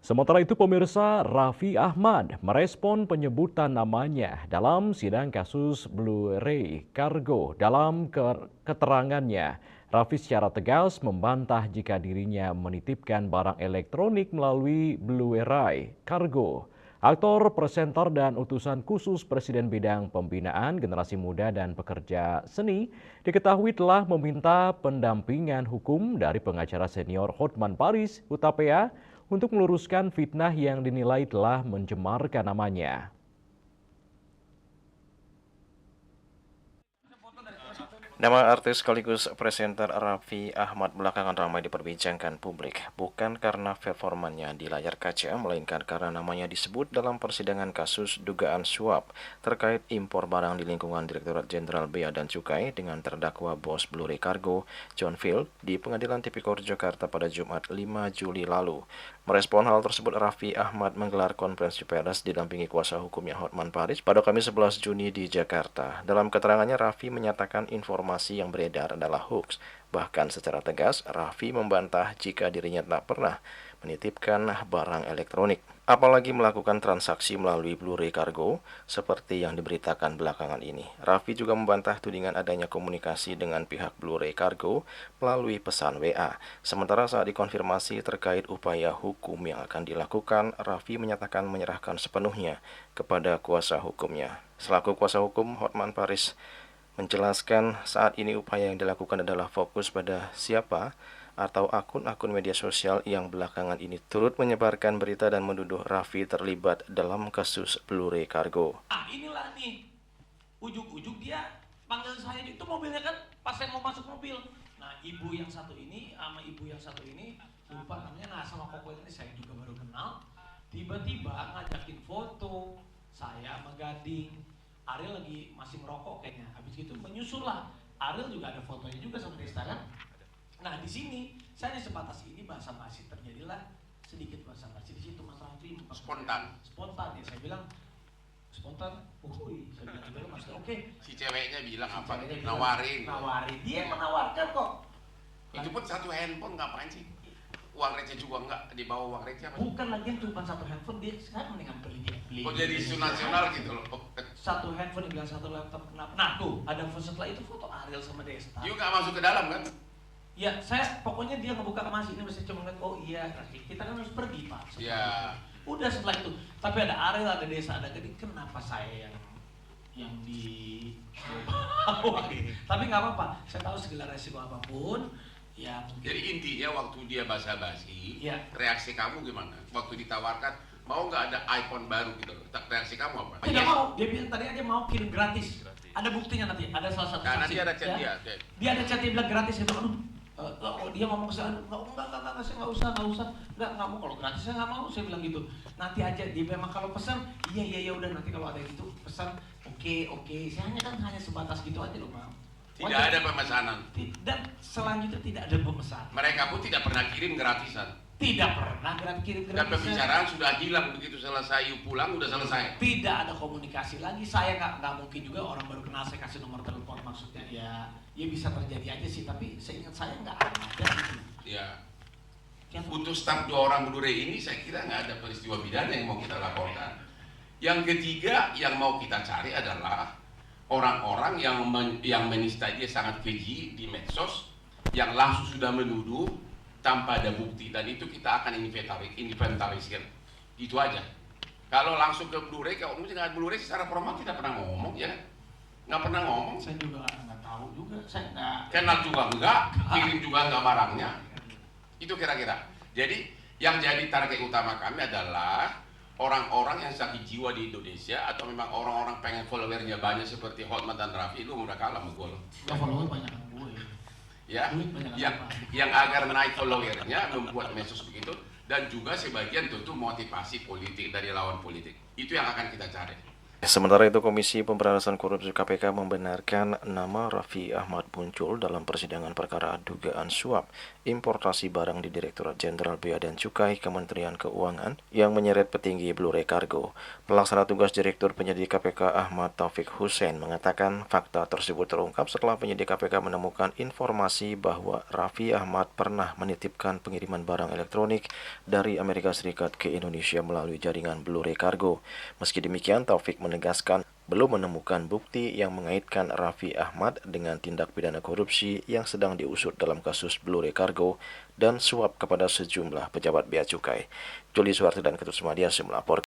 Sementara itu pemirsa, Raffi Ahmad merespon penyebutan namanya dalam sidang kasus Blu-ray Cargo. Dalam keterangannya, Raffi secara tegas membantah jika dirinya menitipkan barang elektronik melalui Blu-ray Cargo. Aktor, presenter, dan utusan khusus Presiden Bidang Pembinaan Generasi Muda dan Pekerja Seni diketahui telah meminta pendampingan hukum dari pengacara senior Hotman Paris Hutapea untuk meluruskan fitnah yang dinilai telah mencemarkan namanya. Nama artis sekaligus presenter Raffi Ahmad belakangan ramai diperbincangkan publik, bukan karena performanya di layar kaca, melainkan karena namanya disebut dalam persidangan kasus dugaan suap terkait impor barang di lingkungan Direktorat Jenderal Bea dan Cukai dengan terdakwa bos Blu-ray Cargo, John Field, di Pengadilan Tipikor Jakarta pada Jumat 5 Juli lalu. Merespon hal tersebut, Raffi Ahmad menggelar konferensi pers didampingi kuasa hukumnya Hotman Paris pada Kamis 11 Juni di Jakarta. Dalam keterangannya, Raffi menyatakan informasi yang beredar adalah hoax. Bahkan secara tegas, Raffi membantah jika dirinya tak pernah menitipkan barang elektronik, apalagi melakukan transaksi melalui Blu-ray Cargo seperti yang diberitakan belakangan ini. Raffi juga membantah tudingan adanya komunikasi dengan pihak Blu-ray Cargo melalui pesan WA. Sementara saat dikonfirmasi terkait upaya hukum yang akan dilakukan, Raffi menyatakan menyerahkan sepenuhnya kepada kuasa hukumnya. Selaku kuasa hukum, Hotman Paris menjelaskan saat ini upaya yang dilakukan adalah fokus pada siapa atau akun-akun media sosial yang belakangan ini turut menyebarkan berita dan menuduh Raffi terlibat dalam kasus Blu-ray Cargo. Inilah nih, ujuk-ujuk dia panggil saya itu mobilnya kan pas saya mau masuk mobil. Nah, ibu yang satu ini sama ibu yang satu ini lupa namanya, nah sama koko ini saya juga baru kenal. Tiba-tiba ngajakin foto saya sama Gading. Ariel lagi masih merokok kayaknya. Habis gitu menyusul lah. Ariel juga ada fotonya juga sama Desta kan. Nah di sini saya di sebatas ini bahasa basi terjadilah sedikit bahasa basi di situ Mas Raffi. Spontan ya, saya bilang spontan. Saya bilang Mas oke. Si ceweknya bilang Si apa? ceweknya Nawarin. Dia yang menawarkan kok. Itu pun satu handphone, ngapain sih? Uang receh juga enggak, dibawa uang receh apa? Bukan lagi cuma satu handphone, dia sekarang mendingan beli. Kok jadi isu nasional gitu loh? Satu handphone dibilang satu laptop, kenapa? Nah tuh ada setelah itu foto Ariel sama Desta. Dia nggak masuk ke dalam kan? Ya, saya pokoknya dia ngebuka kemas ini masih cuma ngeliat, oh iya, kita kan harus pergi Pak. Iya. Udah setelah itu, tapi ada Ariel, ada Desa, ada Gading, kenapa saya yang di tapi nggak apa-apa, saya tahu segala resiko apapun. Ya, mungkin. Jadi intinya waktu dia basa-basi, ya. Reaksi kamu gimana? Waktu ditawarkan, mau nggak ada iPhone baru gitu loh? Reaksi kamu apa? Tidak mau, dia bilang tadi aja mau kirim gratis. Ada buktinya nanti, ada salah satu Nah, saksi. nanti ada chat ya. Dia ada chat, dia bilang gratis, dia bilang, dia ngomong ke saya, enggak, saya nggak usah, nggak mau, kalau gratis saya nggak mau, saya bilang gitu. Nanti aja, dia memang kalau pesan, iya udah, nanti kalau ada gitu pesan, oke, saya hanya sebatas gitu aja loh Pak. Tidak ada pemesanan. Dan selanjutnya tidak ada pemesan. Mereka pun tidak pernah kirim gratisan. Tidak pernah kirim gratisan. Dan pembicaraan sudah hilang, begitu selesai pulang udah selesai. Tidak ada komunikasi lagi. Saya nggak mungkin juga orang baru kenal saya kasih nomor telepon, maksudnya ya bisa terjadi aja sih, tapi seingat saya nggak ada gitu. Ya. Untuk staf 2 orang Blu-ray ini saya kira nggak ada peristiwa pidana yang mau kita laporkan. Yang ketiga yang mau kita cari adalah orang-orang yang menista dia sangat keji di medsos, yang langsung sudah menuduh tanpa ada bukti, dan itu kita akan inventarisir. Itu aja. Kalau langsung ke Blu-ray, kalau dengan Blu-ray secara formal tidak pernah ngomong ya, nggak pernah ngomong. Saya juga nggak tahu juga, saya nggak kenal juga enggak, kirim juga enggak barangnya. Itu kira-kira. Jadi yang jadi target utama kami adalah orang-orang yang sakit jiwa di Indonesia, atau memang orang-orang pengen followernya banyak seperti Hotman dan Raffi. Lu udah kalah sama gue loh. Follower banyak gue. Ya, yang agar naik followernya membuat medsos begitu, dan juga sebagian tentu motivasi politik dari lawan politik. Itu yang akan kita cari. Sementara itu, Komisi Pemberantasan Korupsi KPK membenarkan nama Raffi Ahmad muncul dalam persidangan perkara dugaan suap importasi barang di Direktorat Jenderal Bea dan Cukai Kementerian Keuangan yang menyeret petinggi Blue Ray Cargo. Pelaksana tugas Direktur Penyidik KPK Ahmad Taufik Hussein mengatakan fakta tersebut terungkap setelah penyidik KPK menemukan informasi bahwa Raffi Ahmad pernah menitipkan pengiriman barang elektronik dari Amerika Serikat ke Indonesia melalui jaringan Blue Ray Cargo. Meski demikian, Taufik menegaskan belum menemukan bukti yang mengaitkan Raffi Ahmad dengan tindak pidana korupsi yang sedang diusut dalam kasus Blue Ray Cargo dan suap kepada sejumlah pejabat bea cukai. Juli Suharti dan Ketut Sumadiasi melaporkan.